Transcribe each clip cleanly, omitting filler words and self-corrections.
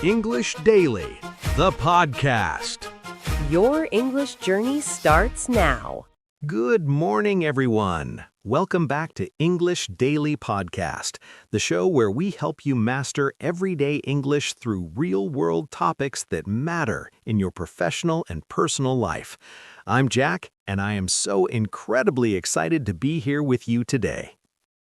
English Daily, the podcast. Your English journey starts now. Good morning, everyone. Welcome back to English Daily Podcast, the show where we help you master everyday English through real-world topics that matter in your professional and personal life. I'm Jack, and I am so incredibly excited to be here with you today.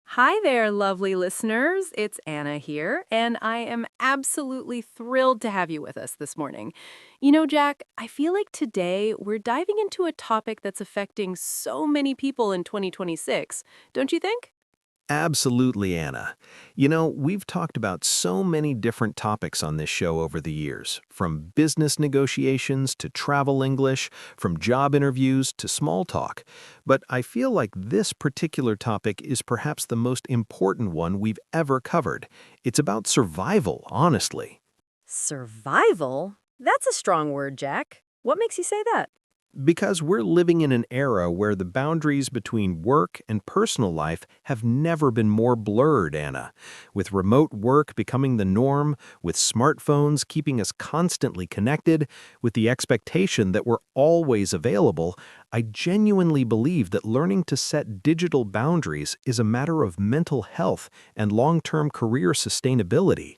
Hi there, lovely listeners. It's Anna here, and I am absolutely thrilled to have you with us this morning. You know, Jack, I feel like today we're diving into a topic that's affecting so many people in 2026, don't you think? Absolutely, Anna. You know, we've talked about so many different topics on this show over the years, from business negotiations to travel English, from job interviews to small talk. But I feel like this particular topic is perhaps the most important one we've ever covered. It's about survival, honestly. Survival? That's a strong word, Jack. What makes you say that? Because we're living in an era where the boundaries between work and personal life have never been more blurred, Anna. With remote work becoming the norm, with smartphones keeping us constantly connected, with the expectation that we're always available, I genuinely believe that learning to set digital boundaries is a matter of mental health and long-term career sustainability.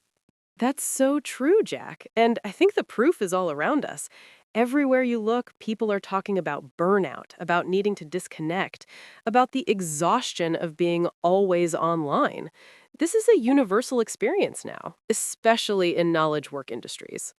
That's so true, Jack, and I think the proof is all around us. Everywhere you look, people are talking about burnout, about needing to disconnect, about the exhaustion of being always online. This is a universal experience now, especially in knowledge work industries.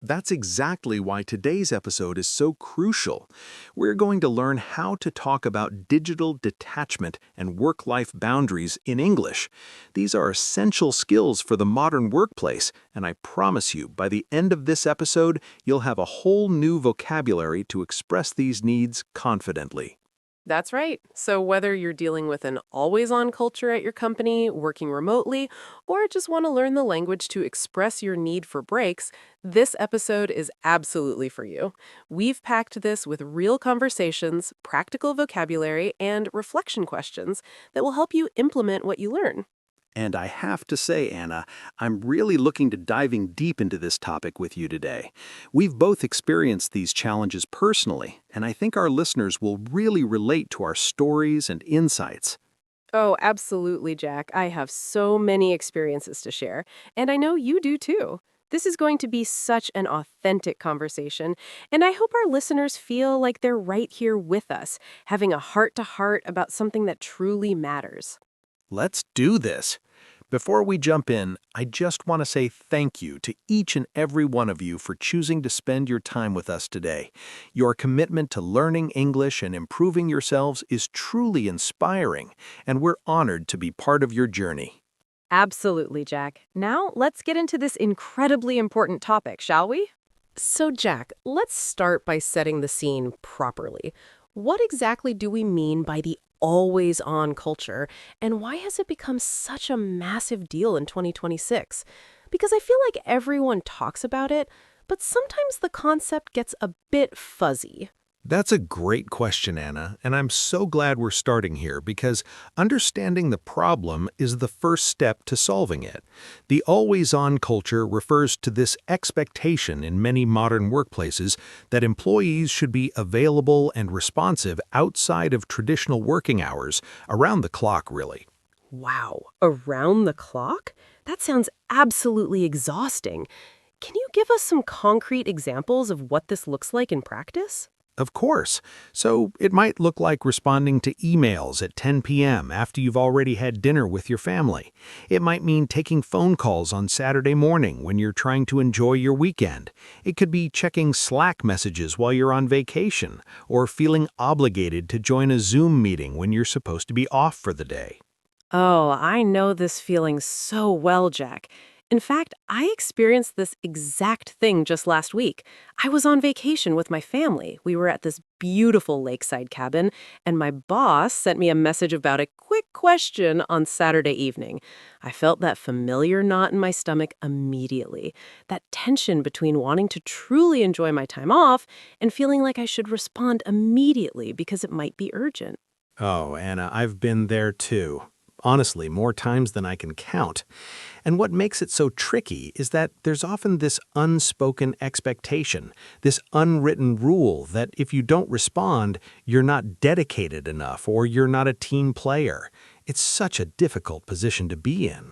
That's exactly why today's episode is so crucial. We're going to learn how to talk about digital detachment and work-life boundaries in English. These are essential skills for the modern workplace, and I promise you, by the end of this episode, you'll have a whole new vocabulary to express these needs confidently. That's right. So whether you're dealing with an always-on culture at your company, working remotely, or just want to learn the language to express your need for breaks, this episode is absolutely for you. We've packed this with real conversations, practical vocabulary, and reflection questions that will help you implement what you learn. And I have to say, Anna, I'm really looking to diving deep into this topic with you today. We've both experienced these challenges personally, and I think our listeners will really relate to our stories and insights. Oh, absolutely, Jack. I have so many experiences to share, and I know you do too. This is going to be such an authentic conversation, and I hope our listeners feel like they're right here with us, having a heart-to-heart about something that truly matters. Let's do this. Before we jump in, I just want to say thank you to each and every one of you for choosing to spend your time with us today. Your commitment to learning English and improving yourselves is truly inspiring, and we're honored to be part of your journey. Absolutely, Jack. Now, let's get into this incredibly important topic, shall we? So, Jack, let's start by setting the scene properly. What exactly do we mean by the always-on culture, and why has it become such a massive deal in 2026? Because I feel like everyone talks about it, but sometimes the concept gets a bit fuzzy. That's a great question, Anna, and I'm so glad we're starting here because understanding the problem is the first step to solving it. The always-on culture refers to this expectation in many modern workplaces that employees should be available and responsive outside of traditional working hours, around the clock, really. Wow, around the clock? That sounds absolutely exhausting. Can you give us some concrete examples of what this looks like in practice? Of course. So it might look like responding to emails at 10 p.m. after you've already had dinner with your family. It might mean taking phone calls on Saturday morning when you're trying to enjoy your weekend. It could be checking Slack messages while you're on vacation, or feeling obligated to join a Zoom meeting when you're supposed to be off for the day. Oh, I know this feeling so well, Jack. In fact, I experienced this exact thing just last week. I was on vacation with my family. We were at this beautiful lakeside cabin, and my boss sent me a message about a quick question on Saturday evening. I felt that familiar knot in my stomach immediately, that tension between wanting to truly enjoy my time off and feeling like I should respond immediately because it might be urgent. Oh, Anna, I've been there too. Honestly, more times than I can count. And what makes it so tricky is that there's often this unspoken expectation, this unwritten rule that if you don't respond, you're not dedicated enough or you're not a team player. It's such a difficult position to be in.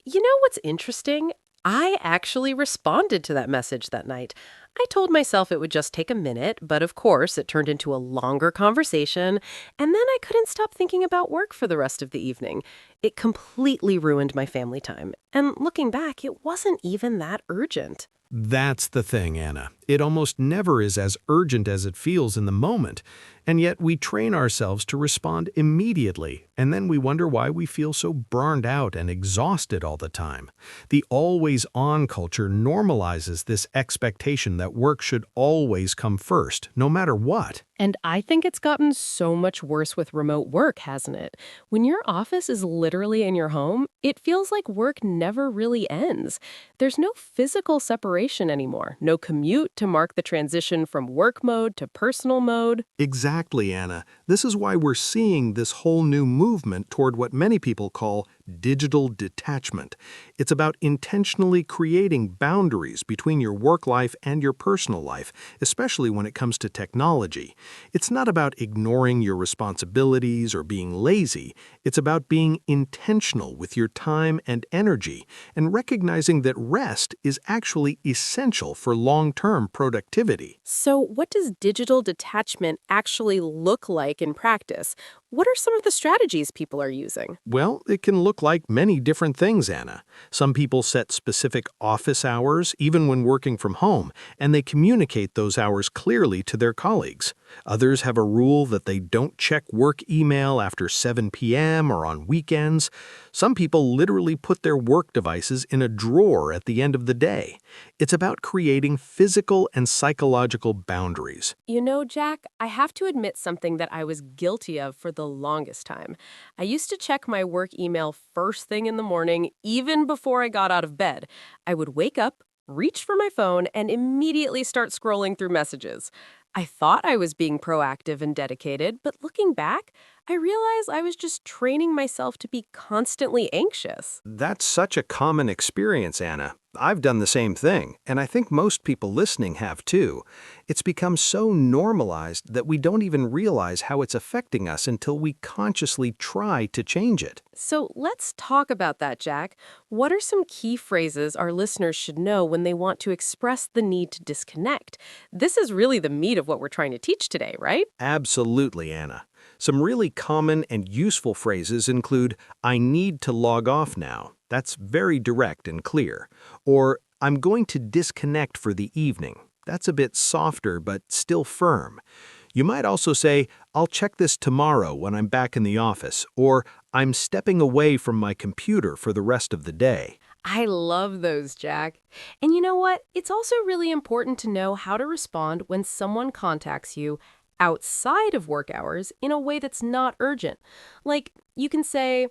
You know what's interesting? I actually responded to that message that night. I told myself it would just take a minute, but of course it turned into a longer conversation, and then I couldn't stop thinking about work for the rest of the evening. It completely ruined my family time, and looking back, it wasn't even that urgent. That's the thing, Anna. It almost never is as urgent as it feels in the moment, and yet we train ourselves to respond immediately, and then we wonder why we feel so burned out and exhausted all the time. The always-on culture normalizes this expectation that work should always come first, no matter what. And I think it's gotten so much worse with remote work, hasn't it? When your office is literally in your home, it feels like work never really ends. There's no physical separation anymore, no commute to mark the transition from work mode to personal mode. Exactly, Anna. This is why we're seeing this whole new movement toward what many people call digital detachment. It's about intentionally creating boundaries between your work life and your personal life, especially when it comes to technology. It's not about ignoring your responsibilities or being lazy. It's about being intentional with your time and energy and recognizing that rest is actually essential for long-term productivity. So, what does digital detachment actually look like in practice? What are some of the strategies people are using? Well, it can look like many different things, Anna. Some people set specific office hours, even when working from home, and they communicate those hours clearly to their colleagues. Others have a rule that they don't check work email after 7 p.m. or on weekends. Some people literally put their work devices in a drawer at the end of the day. It's about creating physical and psychological boundaries. You know, Jack, I have to admit something that I was guilty of for the longest time. I used to check my work email first thing in the morning, even before I got out of bed. I would wake up, reach for my phone, and immediately start scrolling through messages. I thought I was being proactive and dedicated, but looking back, I realized I was just training myself to be constantly anxious. That's such a common experience, Anna. I've done the same thing, and I think most people listening have too. It's become so normalized that we don't even realize how it's affecting us until we consciously try to change it. So let's talk about that, Jack. What are some key phrases our listeners should know when they want to express the need to disconnect? This is really the meat of what we're trying to teach today, right? Absolutely, Anna. Some really common and useful phrases include, "I need to log off now." That's very direct and clear. Or, "I'm going to disconnect for the evening." That's a bit softer but still firm. You might also say, "I'll check this tomorrow when I'm back in the office," or "I'm stepping away from my computer for the rest of the day." I love those, Jack. And you know what? It's also really important to know how to respond when someone contacts you outside of work hours in a way that's not urgent. Like, you can say,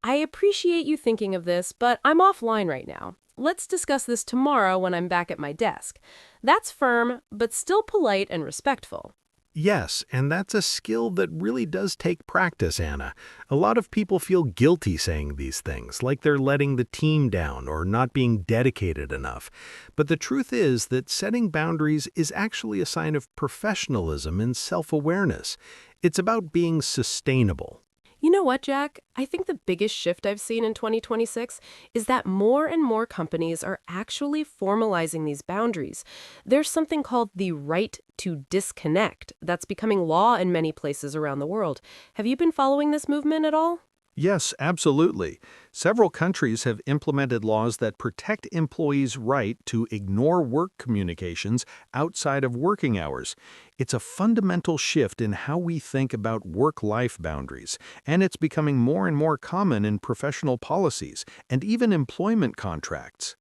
"I appreciate you thinking of this, but I'm offline right now. Let's discuss this tomorrow when I'm back at my desk." That's firm, but still polite and respectful. Yes, and that's a skill that really does take practice, Anna. A lot of people feel guilty saying these things, like they're letting the team down or not being dedicated enough. But the truth is that setting boundaries is actually a sign of professionalism and self-awareness. It's about being sustainable. You know what, Jack? I think the biggest shift I've seen in 2026 is that more and more companies are actually formalizing these boundaries. There's something called the right to disconnect that's becoming law in many places around the world. Have you been following this movement at all? Yes, absolutely. Several countries have implemented laws that protect employees' right to ignore work communications outside of working hours. It's a fundamental shift in how we think about work-life boundaries, and it's becoming more and more common in professional policies and even employment contracts.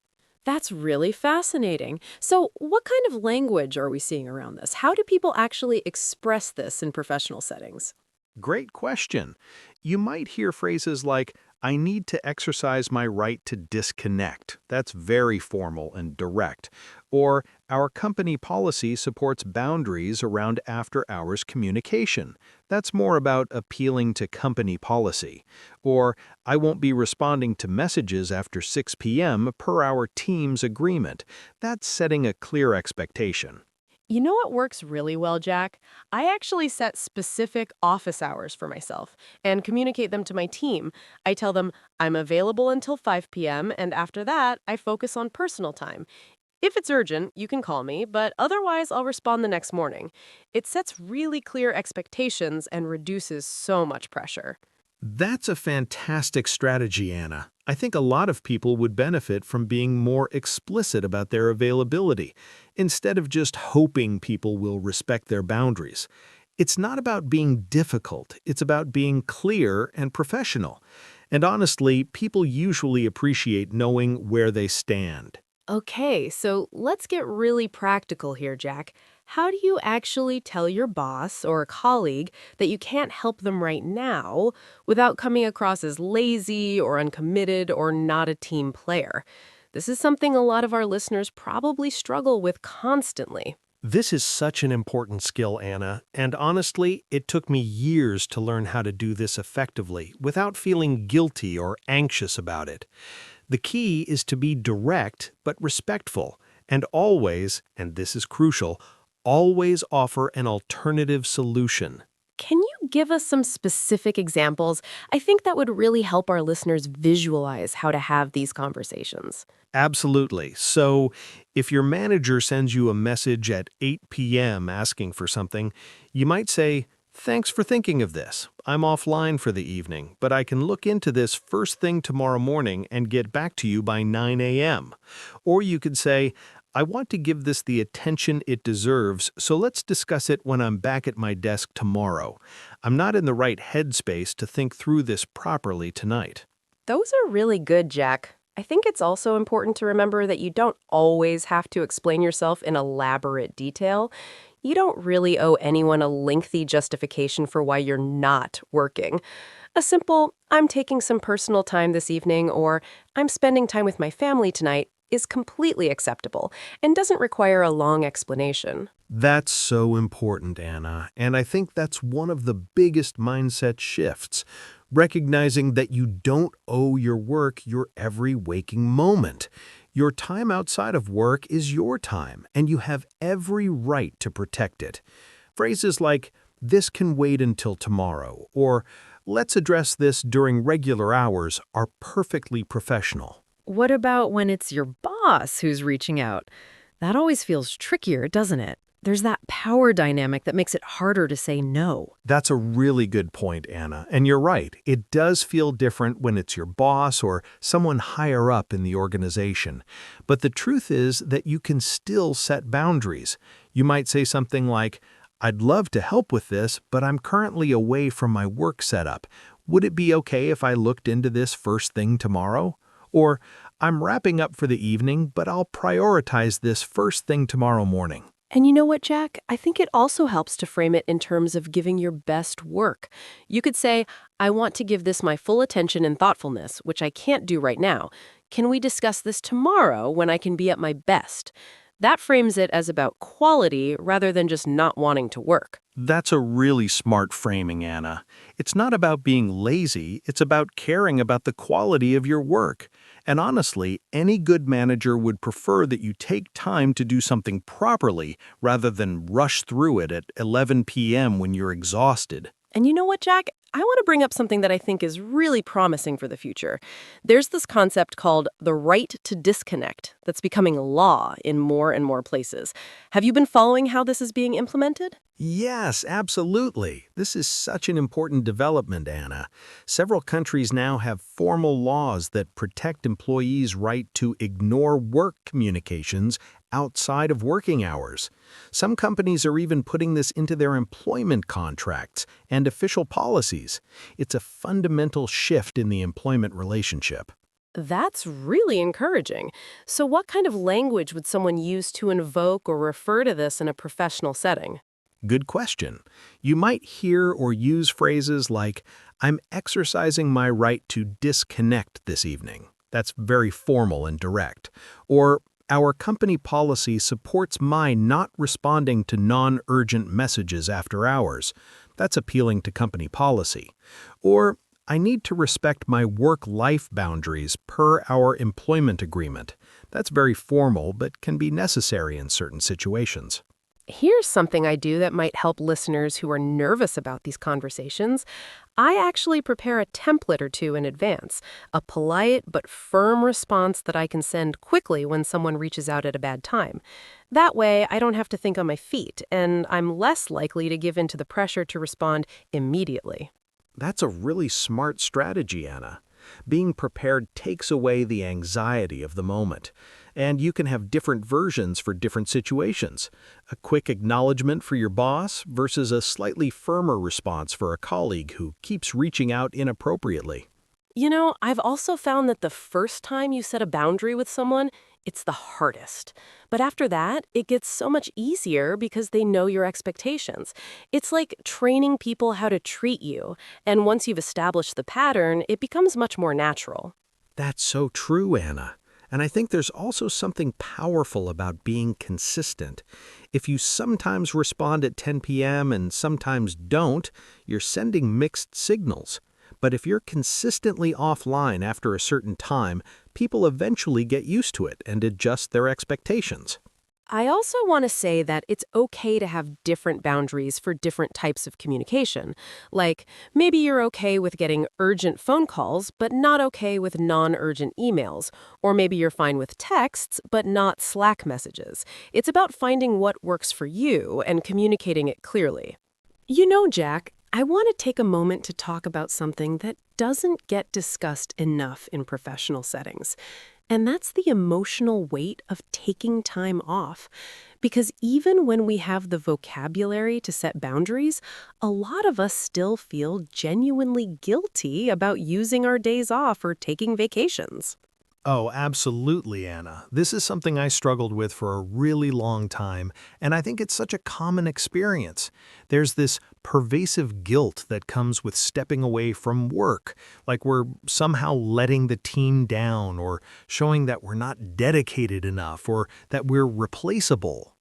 That's really fascinating. So, what kind of language are we seeing around this? How do people actually express this in professional settings? Great question. You might hear phrases like, I need to exercise my right to disconnect. That's very formal and direct. Or, our company policy supports boundaries around after-hours communication. That's more about appealing to company policy. Or, I won't be responding to messages after 6 p.m. per our team's agreement. That's setting a clear expectation. You know what works really well, Jack? I actually set specific office hours for myself and communicate them to my team. I tell them I'm available until 5 p.m., and after that, I focus on personal time. If it's urgent, you can call me, but otherwise, I'll respond the next morning. It sets really clear expectations and reduces so much pressure. That's a fantastic strategy, Anna. I think a lot of people would benefit from being more explicit about their availability, instead of just hoping people will respect their boundaries. It's not about being difficult, it's about being clear and professional. And honestly, people usually appreciate knowing where they stand. Okay, so let's get really practical here, Jack. How do you actually tell your boss or a colleague that you can't help them right now without coming across as lazy or uncommitted or not a team player? This is something a lot of our listeners probably struggle with constantly. This is such an important skill, Anna, and honestly, it took me years to learn how to do this effectively without feeling guilty or anxious about it. The key is to be direct but respectful, and always, and this is crucial, always offer an alternative solution. Can you give us some specific examples? I think that would really help our listeners visualize how to have these conversations. Absolutely. So, if your manager sends you a message at 8 p.m. asking for something, you might say, "Thanks for thinking of this. I'm offline for the evening, but I can look into this first thing tomorrow morning and get back to you by 9 a.m." Or you could say, "I want to give this the attention it deserves, so let's discuss it when I'm back at my desk tomorrow. I'm not in the right headspace to think through this properly tonight." Those are really good, Jack. I think it's also important to remember that you don't always have to explain yourself in elaborate detail. You don't really owe anyone a lengthy justification for why you're not working. A simple, "I'm taking some personal time this evening," or "I'm spending time with my family tonight," is completely acceptable and doesn't require a long explanation. That's so important, Anna, and I think that's one of the biggest mindset shifts, recognizing that you don't owe your work your every waking moment. Your time outside of work is your time, and you have every right to protect it. Phrases like, "This can wait until tomorrow," or "Let's address this during regular hours," are perfectly professional. What about when it's your boss who's reaching out? That always feels trickier, doesn't it? There's that power dynamic that makes it harder to say no. That's a really good point, Anna, and you're right. It does feel different when it's your boss or someone higher up in the organization. But the truth is that you can still set boundaries. You might say something like, "I'd love to help with this, but I'm currently away from my work setup. Would it be okay if I looked into this first thing tomorrow?" Or, "I'm wrapping up for the evening, but I'll prioritize this first thing tomorrow morning." And you know what, Jack? I think it also helps to frame it in terms of giving your best work. You could say, "I want to give this my full attention and thoughtfulness, which I can't do right now. Can we discuss this tomorrow when I can be at my best?" That frames it as about quality rather than just not wanting to work. That's a really smart framing, Anna. It's not about being lazy, it's about caring about the quality of your work. And honestly, any good manager would prefer that you take time to do something properly rather than rush through it at 11 p.m. when you're exhausted. And you know what, Jack? I want to bring up something that I think is really promising for the future. There's this concept called the right to disconnect that's becoming law in more and more places. Have you been following how this is being implemented? Yes, absolutely. This is such an important development, Anna. Several countries now have formal laws that protect employees' right to ignore work communications outside of working hours. Some companies are even putting this into their employment contracts and official policies. It's a fundamental shift in the employment relationship. That's really encouraging. So what kind of language would someone use to invoke or refer to this in a professional setting? Good question. You might hear or use phrases like, I'm exercising my right to disconnect this evening. That's very formal and direct. Or, our company policy supports my not responding to non-urgent messages after hours. That's appealing to company policy. Or, I need to respect my work-life boundaries per our employment agreement. That's very formal but can be necessary in certain situations. Here's something I do that might help listeners who are nervous about these conversations. I actually prepare a template or two in advance, a polite but firm response that I can send quickly when someone reaches out at a bad time. That way, I don't have to think on my feet, and I'm less likely to give in to the pressure to respond immediately. That's a really smart strategy, Anna. Being prepared takes away the anxiety of the moment, and you can have different versions for different situations. A quick acknowledgement for your boss versus a slightly firmer response for a colleague who keeps reaching out inappropriately. I've also found that the first time you set a boundary with someone, it's the hardest. But after that, it gets so much easier because they know your expectations. It's like training people how to treat you, and once you've established the pattern, it becomes much more natural. That's so true, Anna. And I think there's also something powerful about being consistent. If you sometimes respond at 10 p.m. and sometimes don't, you're sending mixed signals. But if you're consistently offline after a certain time, people eventually get used to it and adjust their expectations. I also want to say that it's okay to have different boundaries for different types of communication. Like, maybe you're okay with getting urgent phone calls, but not okay with non-urgent emails. Or maybe you're fine with texts, but not Slack messages. It's about finding what works for you and communicating it clearly. Jack, I want to take a moment to talk about something that doesn't get discussed enough in professional settings. And that's the emotional weight of taking time off. Because even when we have the vocabulary to set boundaries, a lot of us still feel genuinely guilty about using our days off or taking vacations. Oh, absolutely, Anna. This is something I struggled with for a really long time, and I think it's such a common experience. There's this pervasive guilt that comes with stepping away from work, like we're somehow letting the team down or showing that we're not dedicated enough or that we're replaceable.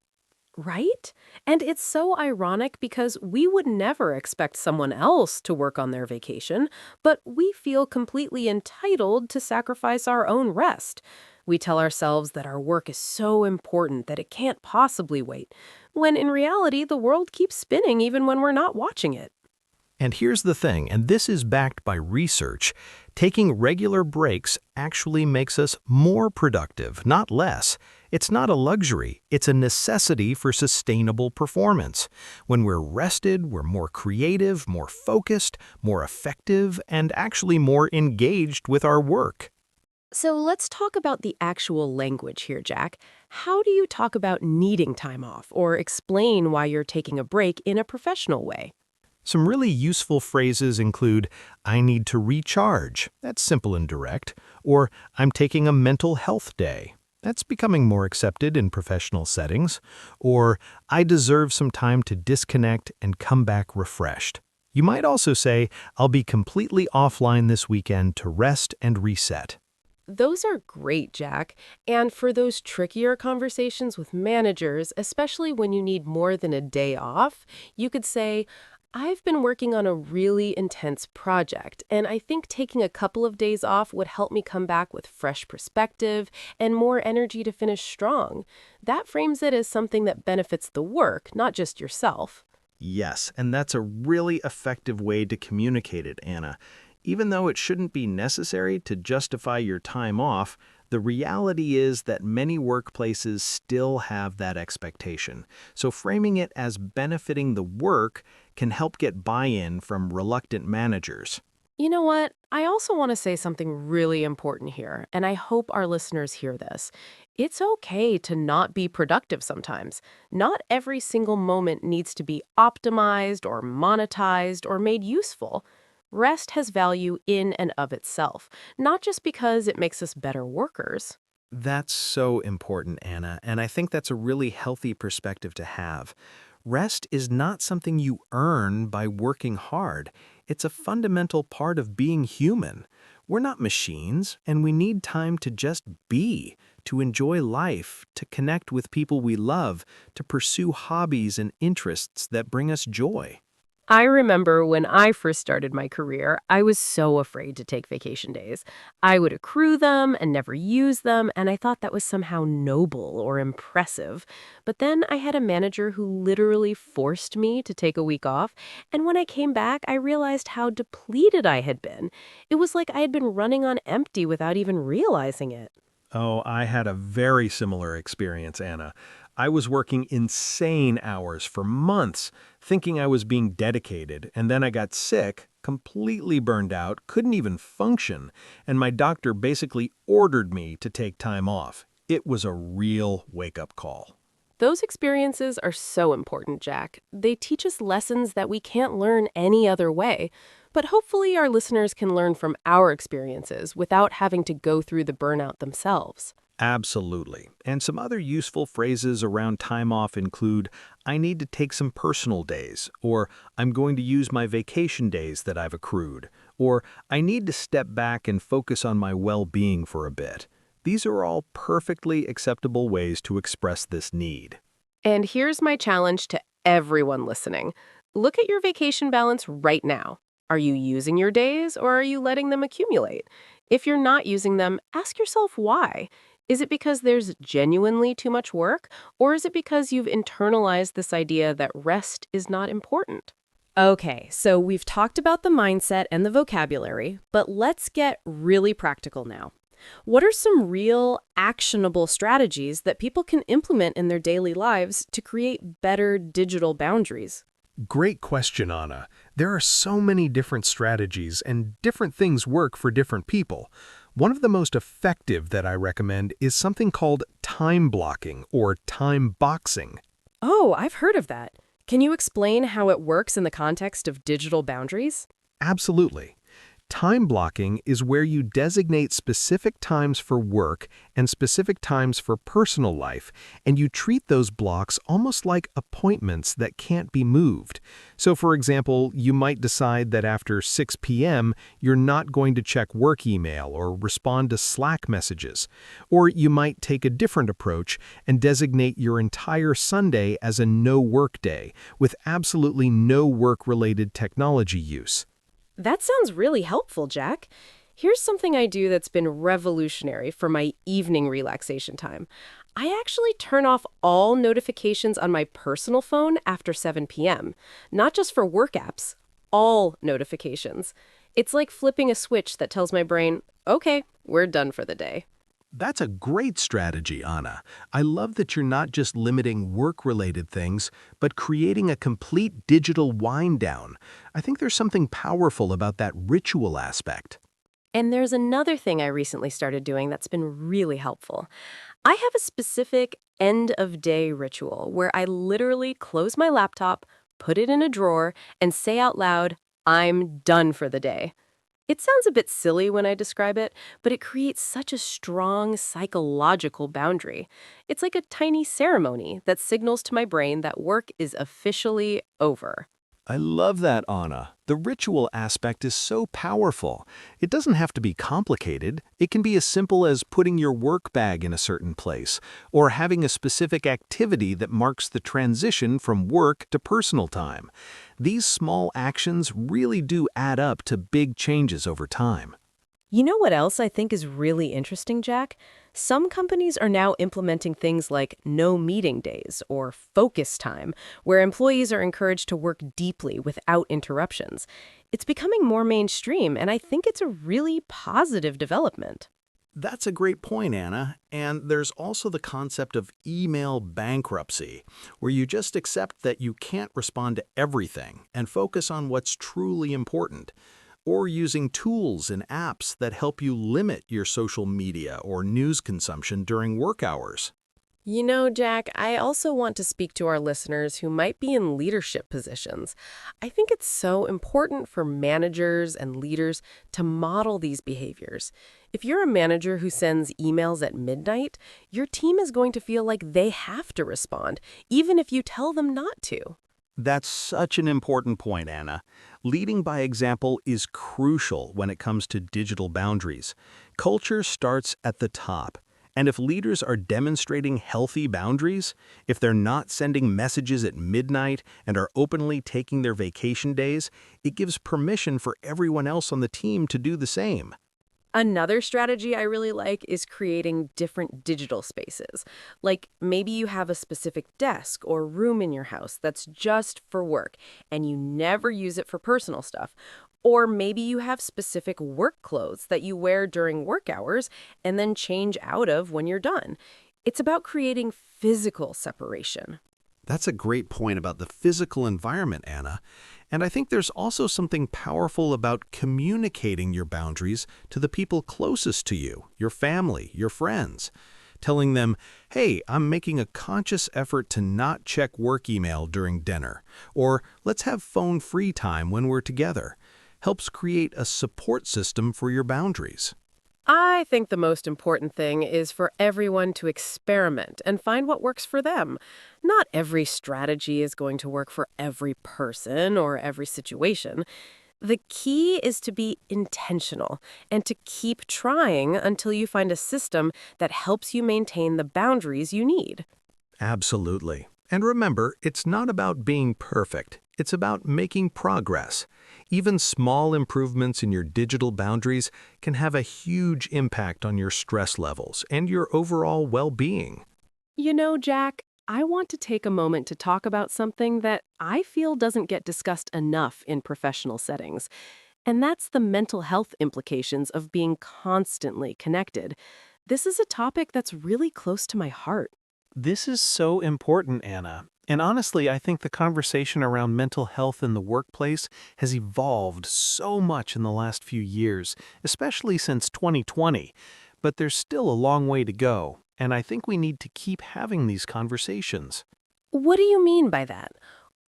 Right? And it's so ironic because we would never expect someone else to work on their vacation, but we feel completely entitled to sacrifice our own rest. We tell ourselves that our work is so important that it can't possibly wait, when in reality, the world keeps spinning even when we're not watching it. And here's the thing, and this is backed by research, taking regular breaks actually makes us more productive, not less. It's not a luxury, it's a necessity for sustainable performance. When we're rested, we're more creative, more focused, more effective, and actually more engaged with our work. So let's talk about the actual language here, Jack. How do you talk about needing time off or explain why you're taking a break in a professional way? Some really useful phrases include, I need to recharge. That's simple and direct. Or, I'm taking a mental health day. That's becoming more accepted in professional settings. Or, I deserve some time to disconnect and come back refreshed. You might also say, I'll be completely offline this weekend to rest and reset. Those are great, Jack. And for those trickier conversations with managers, especially when you need more than a day off, you could say, I've been working on a really intense project, and I think taking a couple of days off would help me come back with fresh perspective and more energy to finish strong. That frames it as something that benefits the work, not just yourself. Yes, and that's a really effective way to communicate it, Anna. Even though it shouldn't be necessary to justify your time off, the reality is that many workplaces still have that expectation. So framing it as benefiting the work can help get buy-in from reluctant managers. You know what? I also want to say something really important here, and I hope our listeners hear this. It's okay to not be productive sometimes. Not every single moment needs to be optimized or monetized or made useful. Rest has value in and of itself, not just because it makes us better workers. That's so important, Anna, and I think that's a really healthy perspective to have. Rest is not something you earn by working hard. It's a fundamental part of being human. We're not machines, and we need time to just be, to enjoy life, to connect with people we love, to pursue hobbies and interests that bring us joy. I remember when I first started my career, I was so afraid to take vacation days. I would accrue them and never use them, and I thought that was somehow noble or impressive. But then I had a manager who literally forced me to take a week off, and when I came back, I realized how depleted I had been. It was like I had been running on empty without even realizing it. Oh, I had a very similar experience, Anna. I was working insane hours for months, thinking I was being dedicated, and then I got sick, completely burned out, couldn't even function, and my doctor basically ordered me to take time off. It was a real wake-up call. Those experiences are so important, Jack. They teach us lessons that we can't learn any other way. But hopefully our listeners can learn from our experiences without having to go through the burnout themselves. Absolutely. And some other useful phrases around time off include, I need to take some personal days, or I'm going to use my vacation days that I've accrued, or I need to step back and focus on my well-being for a bit. These are all perfectly acceptable ways to express this need. And here's my challenge to everyone listening. Look at your vacation balance right now. Are you using your days or are you letting them accumulate? If you're not using them, ask yourself why. Is it because there's genuinely too much work, or is it because you've internalized this idea that rest is not important? Okay, so we've talked about the mindset and the vocabulary, but let's get really practical now. What are some real, actionable strategies that people can implement in their daily lives to create better digital boundaries? Great question, Anna. There are so many different strategies, and different things work for different people. One of the most effective that I recommend is something called time blocking or time boxing. Oh, I've heard of that. Can you explain how it works in the context of digital boundaries? Absolutely. Time blocking is where you designate specific times for work and specific times for personal life, and you treat those blocks almost like appointments that can't be moved. So, for example, you might decide that after 6 p.m., you're not going to check work email or respond to Slack messages. Or you might take a different approach and designate your entire Sunday as a no-work day, with absolutely no work-related technology use. That sounds really helpful, Jack. Here's something I do that's been revolutionary for my evening relaxation time. I actually turn off all notifications on my personal phone after 7 p.m., not just for work apps, all notifications. It's like flipping a switch that tells my brain, okay, we're done for the day. That's a great strategy, Anna. I love that you're not just limiting work-related things, but creating a complete digital wind down. I think there's something powerful about that ritual aspect. And there's another thing I recently started doing that's been really helpful. I have a specific end-of-day ritual where I literally close my laptop, put it in a drawer, and say out loud, I'm done for the day. It sounds a bit silly when I describe it, but it creates such a strong psychological boundary. It's like a tiny ceremony that signals to my brain that work is officially over. I love that, Anna. The ritual aspect is so powerful. It doesn't have to be complicated. It can be as simple as putting your work bag in a certain place, or having a specific activity that marks the transition from work to personal time. These small actions really do add up to big changes over time. You know what else I think is really interesting, Jack? Some companies are now implementing things like no meeting days or focus time, where employees are encouraged to work deeply without interruptions. It's becoming more mainstream, and I think it's a really positive development. That's a great point, Anna. And there's also the concept of email bankruptcy, where you just accept that you can't respond to everything and focus on what's truly important. Or using tools and apps that help you limit your social media or news consumption during work hours. You know, Jack, I also want to speak to our listeners who might be in leadership positions. I think it's so important for managers and leaders to model these behaviors. If you're a manager who sends emails at midnight, your team is going to feel like they have to respond, even if you tell them not to. That's such an important point, Anna. Leading by example is crucial when it comes to digital boundaries. Culture starts at the top. And if leaders are demonstrating healthy boundaries, if they're not sending messages at midnight and are openly taking their vacation days, it gives permission for everyone else on the team to do the same. Another strategy I really like is creating different digital spaces. Like maybe you have a specific desk or room in your house that's just for work and you never use it for personal stuff. Or maybe you have specific work clothes that you wear during work hours and then change out of when you're done. It's about creating physical separation. That's a great point about the physical environment, Anna. And I think there's also something powerful about communicating your boundaries to the people closest to you, your family, your friends. Telling them, hey, I'm making a conscious effort to not check work email during dinner, or let's have phone-free time when we're together, helps create a support system for your boundaries. I think the most important thing is for everyone to experiment and find what works for them. Not every strategy is going to work for every person or every situation. The key is to be intentional and to keep trying until you find a system that helps you maintain the boundaries you need. Absolutely. And remember, it's not about being perfect. It's about making progress. Even small improvements in your digital boundaries can have a huge impact on your stress levels and your overall well-being. You know, Jack, I want to take a moment to talk about something that I feel doesn't get discussed enough in professional settings, and that's the mental health implications of being constantly connected. This is a topic that's really close to my heart. This is so important, Anna. And honestly, I think the conversation around mental health in the workplace has evolved so much in the last few years, especially since 2020. But there's still a long way to go, and I think we need to keep having these conversations. What do you mean by that?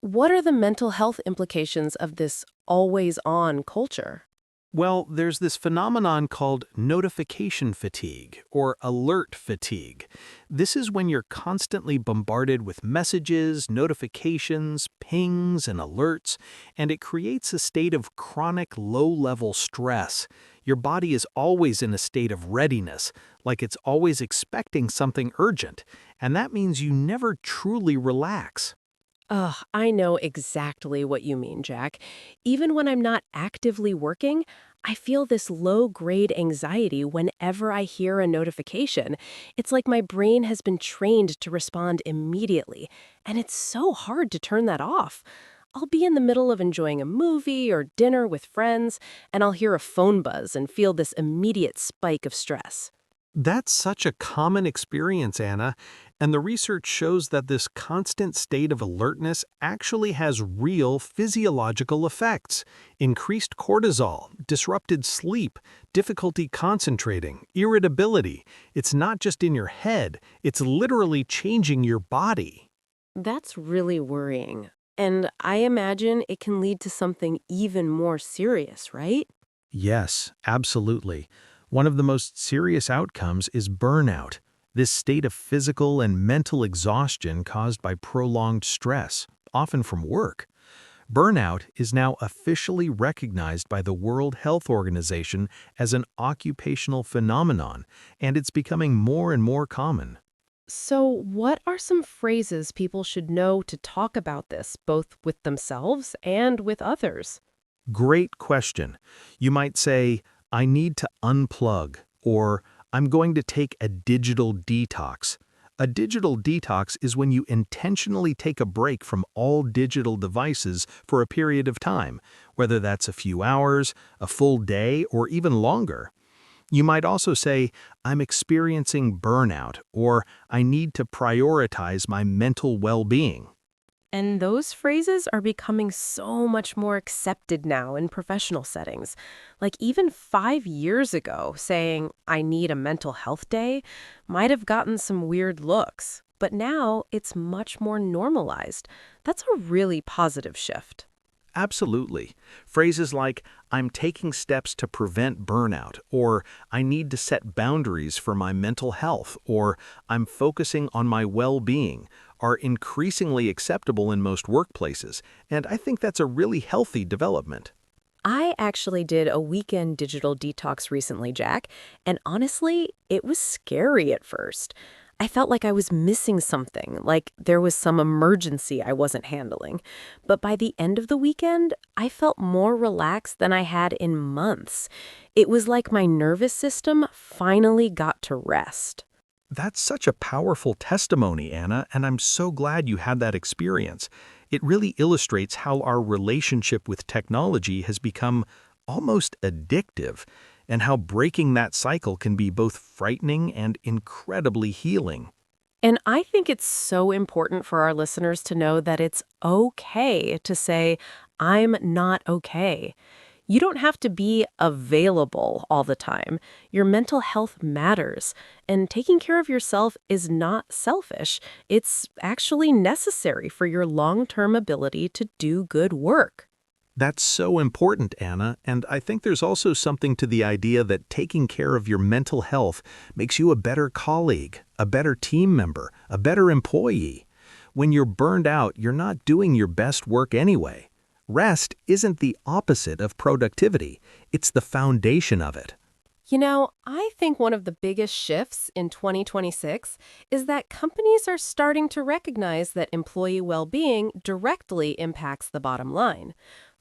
What are the mental health implications of this always-on culture? Well, there's this phenomenon called notification fatigue or alert fatigue. This is when you're constantly bombarded with messages, notifications, pings, and alerts, and it creates a state of chronic low-level stress. Your body is always in a state of readiness, like it's always expecting something urgent, and that means you never truly relax. Ugh, I know exactly what you mean, Jack. Even when I'm not actively working, I feel this low-grade anxiety whenever I hear a notification. It's like my brain has been trained to respond immediately, and it's so hard to turn that off. I'll be in the middle of enjoying a movie or dinner with friends, and I'll hear a phone buzz and feel this immediate spike of stress. That's such a common experience, Anna, and the research shows that this constant state of alertness actually has real physiological effects. Increased cortisol, disrupted sleep, difficulty concentrating, irritability. It's not just in your head, it's literally changing your body. That's really worrying. And I imagine it can lead to something even more serious, right? Yes, absolutely. One of the most serious outcomes is burnout, this state of physical and mental exhaustion caused by prolonged stress, often from work. Burnout is now officially recognized by the World Health Organization as an occupational phenomenon, and it's becoming more and more common. So, what are some phrases people should know to talk about this, both with themselves and with others? Great question. You might say, I need to unplug, or I'm going to take a digital detox. A digital detox is when you intentionally take a break from all digital devices for a period of time, whether that's a few hours, a full day, or even longer. You might also say, I'm experiencing burnout, or I need to prioritize my mental well-being. And those phrases are becoming so much more accepted now in professional settings. Like even 5 years ago, saying, I need a mental health day, might have gotten some weird looks. but now it's much more normalized. That's a really positive shift. Absolutely. Phrases like, I'm taking steps to prevent burnout, or I need to set boundaries for my mental health, or I'm focusing on my well-being, are increasingly acceptable in most workplaces, and I think that's a really healthy development. I actually did a weekend digital detox recently, Jack, and honestly, it was scary at first. I felt like I was missing something, like there was some emergency I wasn't handling. But by the end of the weekend, I felt more relaxed than I had in months. It was like my nervous system finally got to rest. That's such a powerful testimony, Anna, and I'm so glad you had that experience. It really illustrates how our relationship with technology has become almost addictive, and how breaking that cycle can be both frightening and incredibly healing. And I think it's so important for our listeners to know that it's okay to say, I'm not okay. You don't have to be available all the time. Your mental health matters, and taking care of yourself is not selfish. It's actually necessary for your long-term ability to do good work. That's so important, Anna, and I think there's also something to the idea that taking care of your mental health makes you a better colleague, a better team member, a better employee. When you're burned out, you're not doing your best work anyway. Rest isn't the opposite of productivity, it's the foundation of it. I think one of the biggest shifts in 2026 is that companies are starting to recognize that employee well-being directly impacts the bottom line.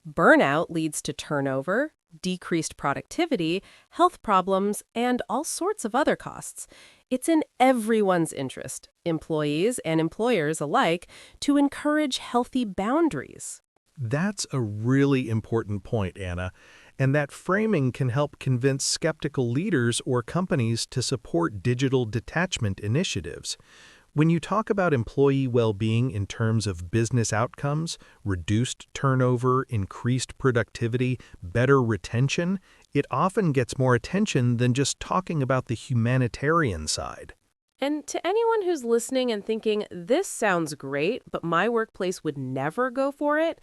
Burnout leads to turnover, decreased productivity, health problems, and all sorts of other costs. It's in everyone's interest, employees and employers alike, to encourage healthy boundaries. That's a really important point, Anna, and that framing can help convince skeptical leaders or companies to support digital detachment initiatives. When you talk about employee well-being in terms of business outcomes, reduced turnover, increased productivity, better retention, it often gets more attention than just talking about the humanitarian side. And to anyone who's listening and thinking, this sounds great, but my workplace would never go for it,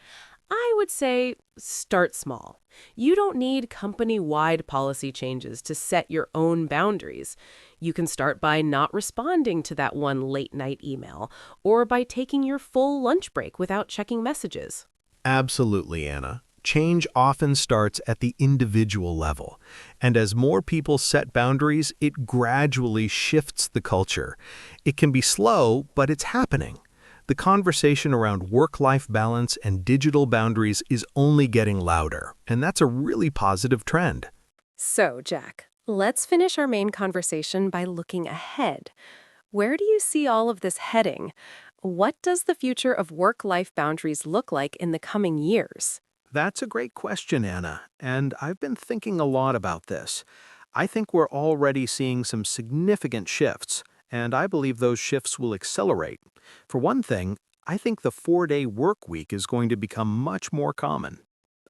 I would say start small. You don't need company-wide policy changes to set your own boundaries. You can start by not responding to that one late-night email, or by taking your full lunch break without checking messages. Absolutely, Anna. Change often starts at the individual level, and as more people set boundaries, it gradually shifts the culture. It can be slow, but it's happening. The conversation around work-life balance and digital boundaries is only getting louder, and that's a really positive trend. So, Jack, let's finish our main conversation by looking ahead. Where do you see all of this heading? What does the future of work-life boundaries look like in the coming years? That's a great question, Anna, and I've been thinking a lot about this. I think we're already seeing some significant shifts, and I believe those shifts will accelerate. For one thing, I think the 4-day work week is going to become much more common.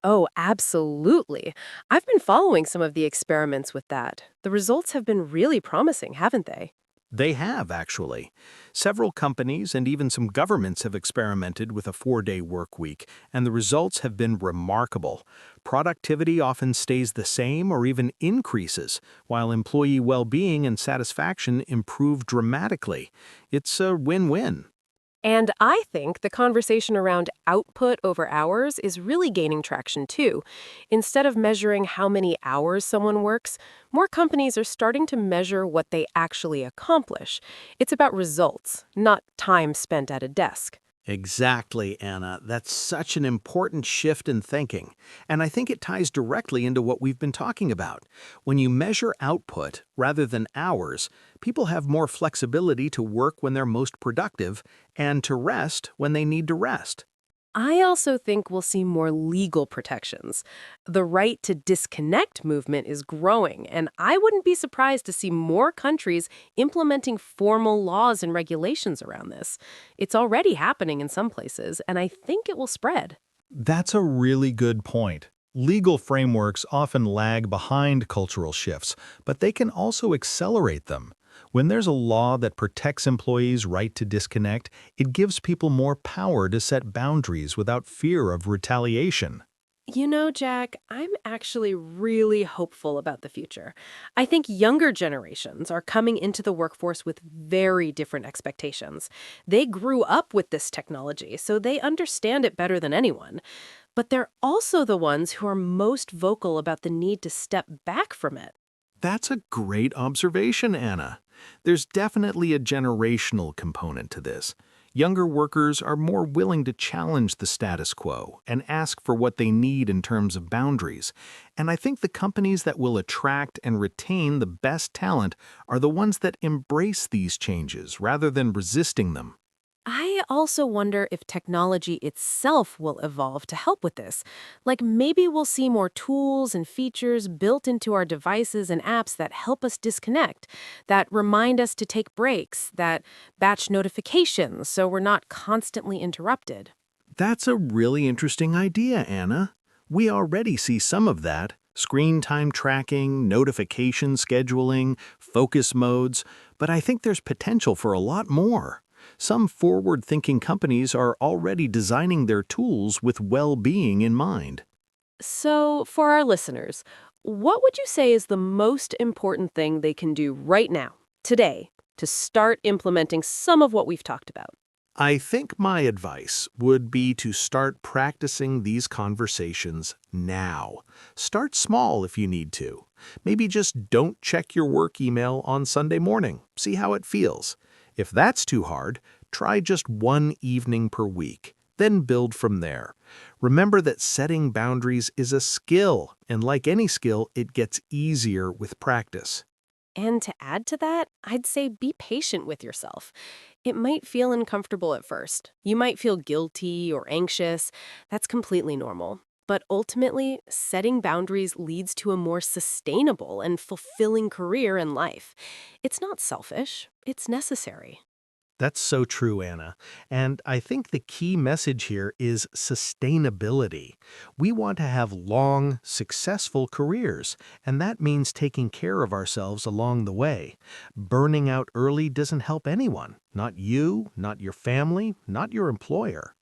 Oh, absolutely. I've been following some of the experiments with that. The results have been really promising, haven't they? They have, actually. Several companies and even some governments have experimented with a 4-day work week, and the results have been remarkable. Productivity often stays the same or even increases, while employee well-being and satisfaction improve dramatically. It's a win-win. And I think the conversation around output over hours is really gaining traction too. Instead of measuring how many hours someone works, more companies are starting to measure what they actually accomplish. It's about results, not time spent at a desk. Exactly, Anna. That's such an important shift in thinking, and I think it ties directly into what we've been talking about. When you measure output rather than hours, people have more flexibility to work when they're most productive and to rest when they need to rest. I also think we'll see more legal protections. The right to disconnect movement is growing, and I wouldn't be surprised to see more countries implementing formal laws and regulations around this. It's already happening in some places, and I think it will spread. That's a really good point. Legal frameworks often lag behind cultural shifts, but they can also accelerate them. When there's a law that protects employees' right to disconnect, it gives people more power to set boundaries without fear of retaliation. You know, Jack, I'm actually really hopeful about the future. I think younger generations are coming into the workforce with very different expectations. They grew up with this technology, so they understand it better than anyone. But they're also the ones who are most vocal about the need to step back from it. That's a great observation, Anna. There's definitely a generational component to this. Younger workers are more willing to challenge the status quo and ask for what they need in terms of boundaries. And I think the companies that will attract and retain the best talent are the ones that embrace these changes rather than resisting them. I also wonder if technology itself will evolve to help with this. Like maybe we'll see more tools and features built into our devices and apps that help us disconnect, that remind us to take breaks, that batch notifications so we're not constantly interrupted. That's a really interesting idea, Anna. We already see some of that. Screen time tracking, notification scheduling, focus modes, but I think there's potential for a lot more. Some forward-thinking companies are already designing their tools with well-being in mind. So, for our listeners, what would you say is the most important thing they can do right now, today, to start implementing some of what we've talked about? I think my advice would be to start practicing these conversations now. Start small if you need to. Maybe just don't check your work email on Sunday morning. See how it feels. If that's too hard, try just one evening per week. Then build from there. Remember that setting boundaries is a skill, and like any skill, it gets easier with practice. And to add to that, I'd say be patient with yourself. It might feel uncomfortable at first. You might feel guilty or anxious. That's completely normal. But ultimately, setting boundaries leads to a more sustainable and fulfilling career and life. It's not selfish, it's necessary. That's so true, Anna. And I think the key message here is sustainability. We want to have long, successful careers, and that means taking care of ourselves along the way. Burning out early doesn't help anyone, not you, not your family, not your employer.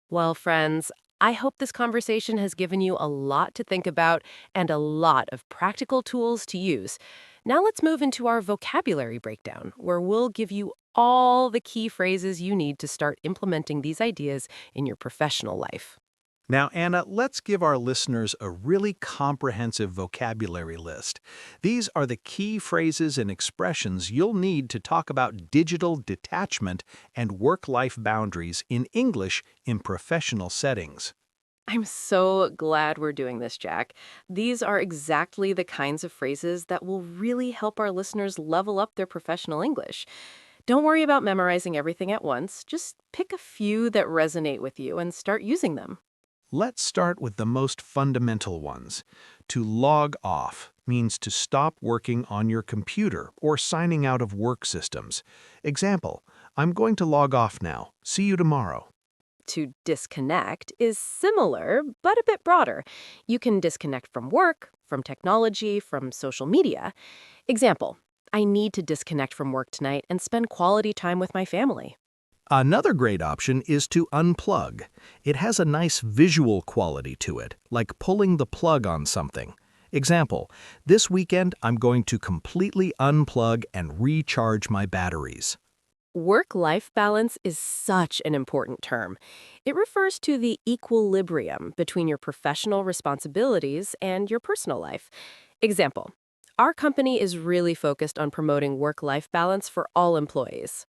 Well, friends, I hope this conversation has given you a lot to think about and a lot of practical tools to use. Now let's move into our vocabulary breakdown, where we'll give you all the key phrases you need to start implementing these ideas in your professional life. Now, Anna, let's give our listeners a really comprehensive vocabulary list. These are the key phrases and expressions you'll need to talk about digital detachment and work-life boundaries in English in professional settings. I'm so glad we're doing this, Jack. These are exactly the kinds of phrases that will really help our listeners level up their professional English. Don't worry about memorizing everything at once. Just pick a few that resonate with you and start using them. Let's start with the most fundamental ones. To log off means to stop working on your computer or signing out of work systems. Example, I'm going to log off now. See you tomorrow. To disconnect is similar, but a bit broader. You can disconnect from work, from technology, from social media. Example, I need to disconnect from work tonight and spend quality time with my family. Another great option is to unplug. It has a nice visual quality to it, like pulling the plug on something. Example, this weekend I'm going to completely unplug and recharge my batteries. Work-life balance is such an important term. It refers to the equilibrium between your professional responsibilities and your personal life. Example, our company is really focused on promoting work-life balance for all employees.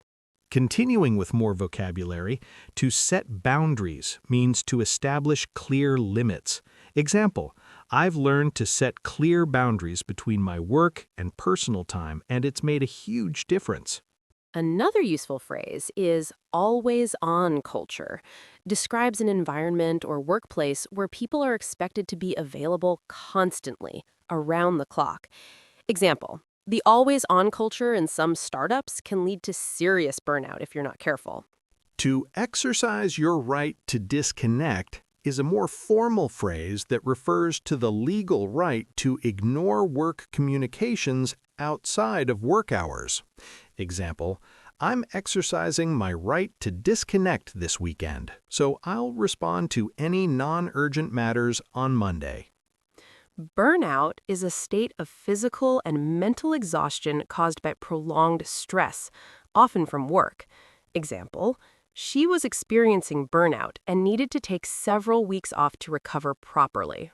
Continuing with more vocabulary, to set boundaries means to establish clear limits. Example, I've learned to set clear boundaries between my work and personal time, and it's made a huge difference. Another useful phrase is always-on culture. Describes an environment or workplace where people are expected to be available constantly, around the clock. Example, the always-on culture in some startups can lead to serious burnout if you're not careful. To exercise your right to disconnect is a more formal phrase that refers to the legal right to ignore work communications outside of work hours. Example, I'm exercising my right to disconnect this weekend, so I'll respond to any non-urgent matters on Monday. Burnout is a state of physical and mental exhaustion caused by prolonged stress, often from work. Example, she was experiencing burnout and needed to take several weeks off to recover properly.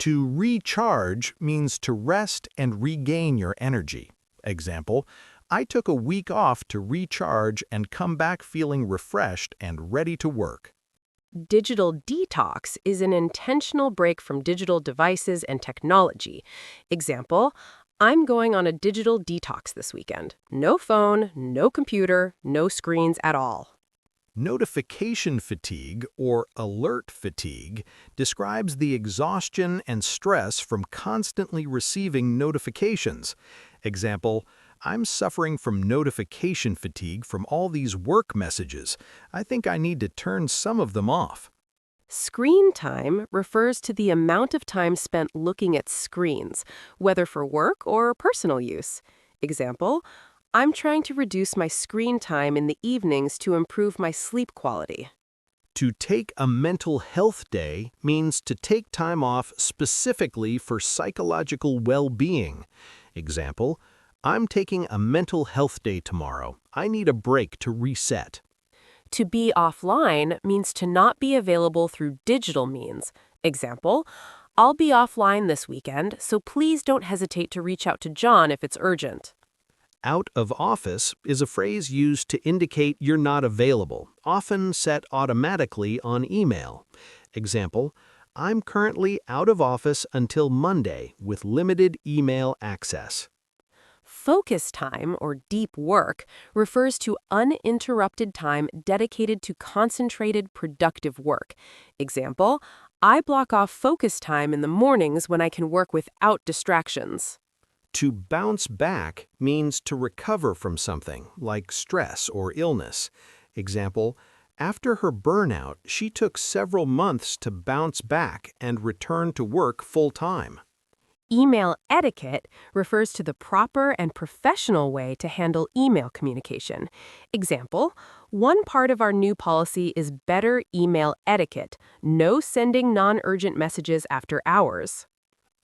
To recharge means to rest and regain your energy. Example, I took a week off to recharge and come back feeling refreshed and ready to work. Digital detox is an intentional break from digital devices and technology. Example, I'm going on a digital detox this weekend. No phone, no computer, no screens at all. Notification fatigue, or alert fatigue, describes the exhaustion and stress from constantly receiving notifications. Example, I'm suffering from notification fatigue from all these work messages. I think I need to turn some of them off. Screen time refers to the amount of time spent looking at screens, whether for work or personal use. Example, I'm trying to reduce my screen time in the evenings to improve my sleep quality. To take a mental health day means to take time off specifically for psychological well-being. Example, I'm taking a mental health day tomorrow. I need a break to reset. To be offline means to not be available through digital means. Example, I'll be offline this weekend, so please don't hesitate to reach out to John if it's urgent. Out of office is a phrase used to indicate you're not available, often set automatically on email. Example, I'm currently out of office until Monday with limited email access. Focus time, or deep work, refers to uninterrupted time dedicated to concentrated, productive work. Example, I block off focus time in the mornings when I can work without distractions. To bounce back means to recover from something, like stress or illness. Example, after her burnout, she took several months to bounce back and return to work full-time. Email etiquette refers to the proper and professional way to handle email communication. Example, one part of our new policy is better email etiquette, no sending non-urgent messages after hours.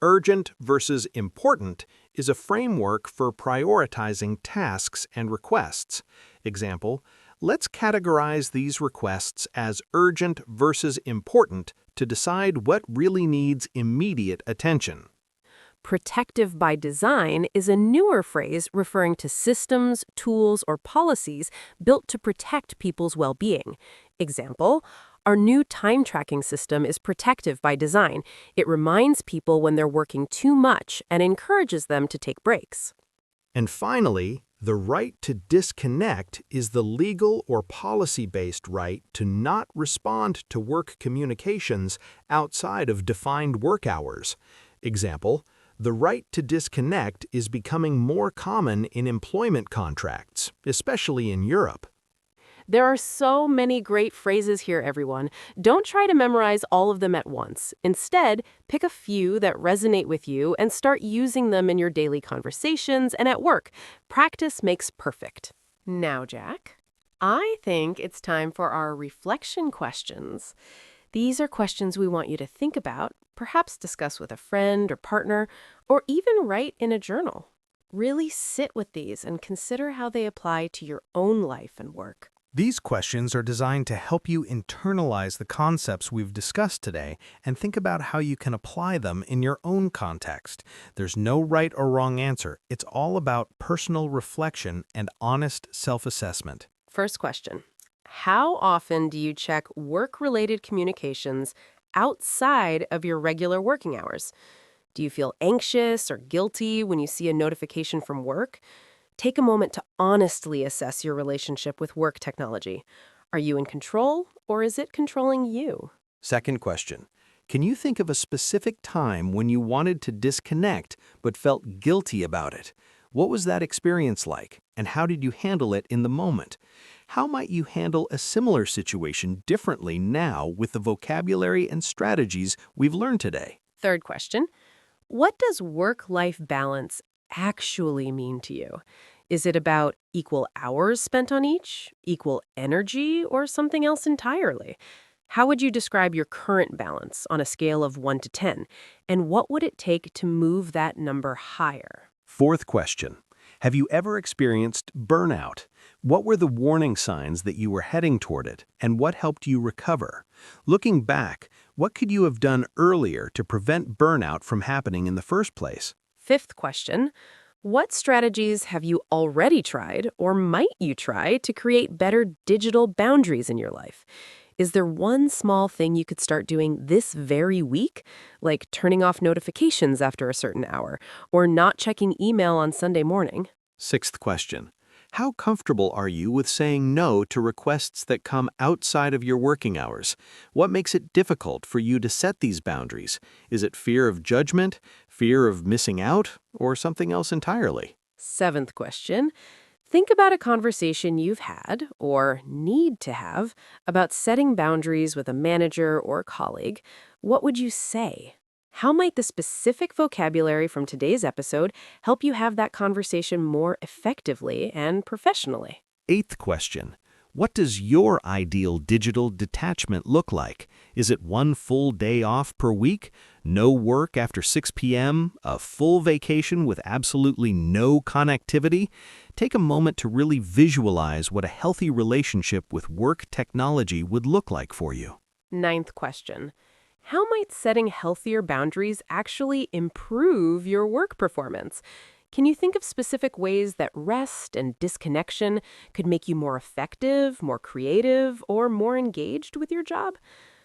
Urgent versus important is a framework for prioritizing tasks and requests. Example, let's categorize these requests as urgent versus important to decide what really needs immediate attention. Protective by design is a newer phrase referring to systems, tools, or policies built to protect people's well-being. Example, our new time tracking system is protective by design. It reminds people when they're working too much and encourages them to take breaks. And finally, the right to disconnect is the legal or policy-based right to not respond to work communications outside of defined work hours. Example, the right to disconnect is becoming more common in employment contracts, especially in Europe. There are so many great phrases here, everyone. Don't try to memorize all of them at once. Instead, pick a few that resonate with you and start using them in your daily conversations and at work. Practice makes perfect. Now, Jack, I think it's time for our reflection questions. These are questions we want you to think about, perhaps discuss with a friend or partner, or even write in a journal. Really sit with these and consider how they apply to your own life and work. These questions are designed to help you internalize the concepts we've discussed today and think about how you can apply them in your own context. There's no right or wrong answer. It's all about personal reflection and honest self-assessment. First question. How often do you check work-related communications outside of your regular working hours? Do you feel anxious or guilty when you see a notification from work? Take a moment to honestly assess your relationship with work technology. Are you in control, or is it controlling you? Second question. Can you think of a specific time when you wanted to disconnect but felt guilty about it? What was that experience like, and how did you handle it in the moment? How might you handle a similar situation differently now with the vocabulary and strategies we've learned today? Third question. What does work-life balance actually mean to you? Is it about equal hours spent on each, equal energy, or something else entirely? How would you describe your current balance on a scale of 1 to 10? And what would it take to move that number higher? Fourth question. Have you ever experienced burnout? What were the warning signs that you were heading toward it, and what helped you recover? Looking back, what could you have done earlier to prevent burnout from happening in the first place? Fifth question. What strategies have you already tried or might you try to create better digital boundaries in your life? Is there one small thing you could start doing this very week, like turning off notifications after a certain hour or not checking email on Sunday morning? Sixth question. How comfortable are you with saying no to requests that come outside of your working hours? What makes it difficult for you to set these boundaries? Is it fear of judgment, fear of missing out, or something else entirely? Seventh question. Think about a conversation you've had or need to have about setting boundaries with a manager or colleague. What would you say? How might the specific vocabulary from today's episode help you have that conversation more effectively and professionally? Eighth question. What does your ideal digital detachment look like? Is it one full day off per week, no work after 6 p.m., a full vacation with absolutely no connectivity? Take a moment to really visualize what a healthy relationship with work technology would look like for you. Ninth question. How might setting healthier boundaries actually improve your work performance? Can you think of specific ways that rest and disconnection could make you more effective, more creative, or more engaged with your job?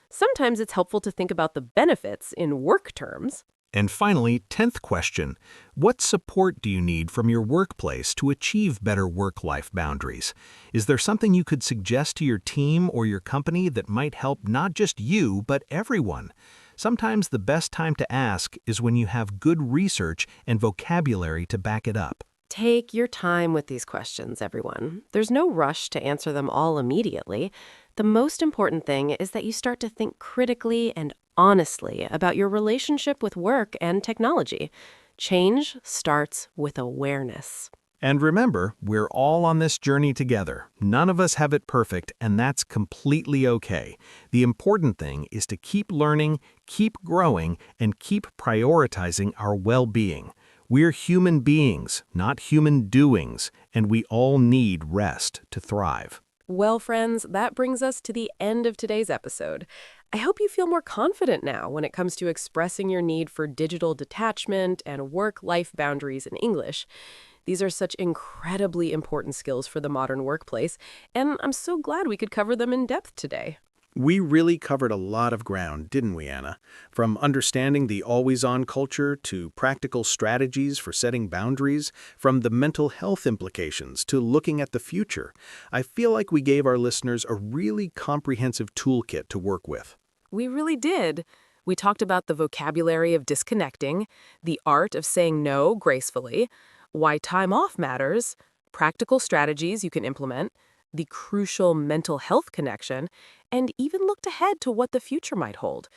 Sometimes it's helpful to think about the benefits in work terms. And finally, 10th question. What support do you need from your workplace to achieve better work-life boundaries? Is there something you could suggest to your team or your company that might help not just you, but everyone? Sometimes the best time to ask is when you have good research and vocabulary to back it up. Take your time with these questions, everyone. There's no rush to answer them all immediately. The most important thing is that you start to think critically and honestly about your relationship with work and technology. Change starts with awareness. And remember, we're all on this journey together. None of us have it perfect, and that's completely okay. The important thing is to keep learning, keep growing, and keep prioritizing our well-being. We're human beings, not human doings, and we all need rest to thrive. Well, friends, that brings us to the end of today's episode. I hope you feel more confident now when it comes to expressing your need for digital detachment and work-life boundaries in English. These are such incredibly important skills for the modern workplace, and I'm so glad we could cover them in depth today. We really covered a lot of ground, didn't we, Anna? From understanding the always-on culture to practical strategies for setting boundaries, from the mental health implications to looking at the future. I feel like we gave our listeners a really comprehensive toolkit to work with. We really did. We talked about the vocabulary of disconnecting, the art of saying no gracefully, why time off matters, practical strategies you can implement, the crucial mental health connection, and even looked ahead to what the future might hold.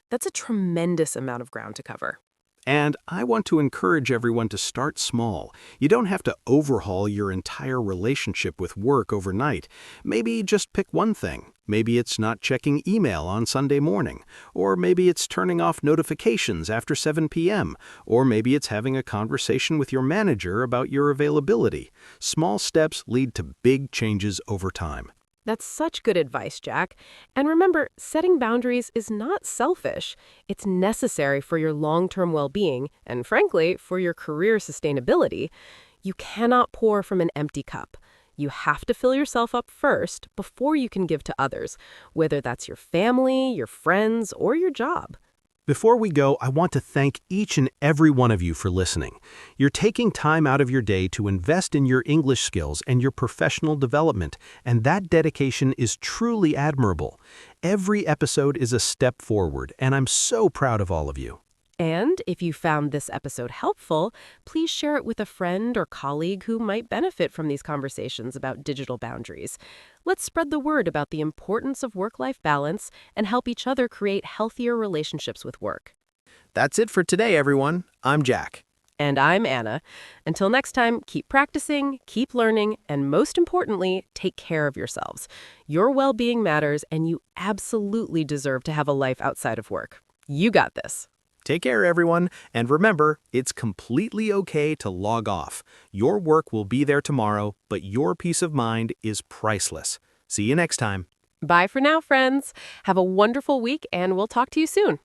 That's a tremendous amount of ground to cover. And I want to encourage everyone to start small. You don't have to overhaul your entire relationship with work overnight. Maybe just pick one thing. Maybe it's not checking email on Sunday morning. Or maybe it's turning off notifications after 7 p.m. Or maybe it's having a conversation with your manager about your availability. Small steps lead to big changes over time. That's such good advice, Jack. And remember, setting boundaries is not selfish. It's necessary for your long-term well-being and, frankly, for your career sustainability. You cannot pour from an empty cup. You have to fill yourself up first before you can give to others, whether that's your family, your friends, or your job. Before we go, I want to thank each and every one of you for listening. You're taking time out of your day to invest in your English skills and your professional development, and that dedication is truly admirable. Every episode is a step forward, and I'm so proud of all of you. And if you found this episode helpful, please share it with a friend or colleague who might benefit from these conversations about digital boundaries. Let's spread the word about the importance of work-life balance and help each other create healthier relationships with work. That's it for today, everyone. I'm Jack. And I'm Anna. Until next time, keep practicing, keep learning, and most importantly, take care of yourselves. Your well-being matters, and you absolutely deserve to have a life outside of work. You got this. Take care, everyone, and remember, it's completely okay to log off. Your work will be there tomorrow, but your peace of mind is priceless. See you next time. Bye for now, friends. Have a wonderful week, and we'll talk to you soon.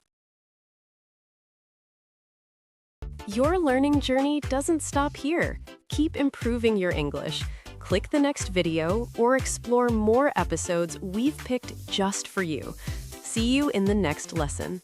Your learning journey doesn't stop here. Keep improving your English. Click the next video or explore more episodes we've picked just for you. See you in the next lesson.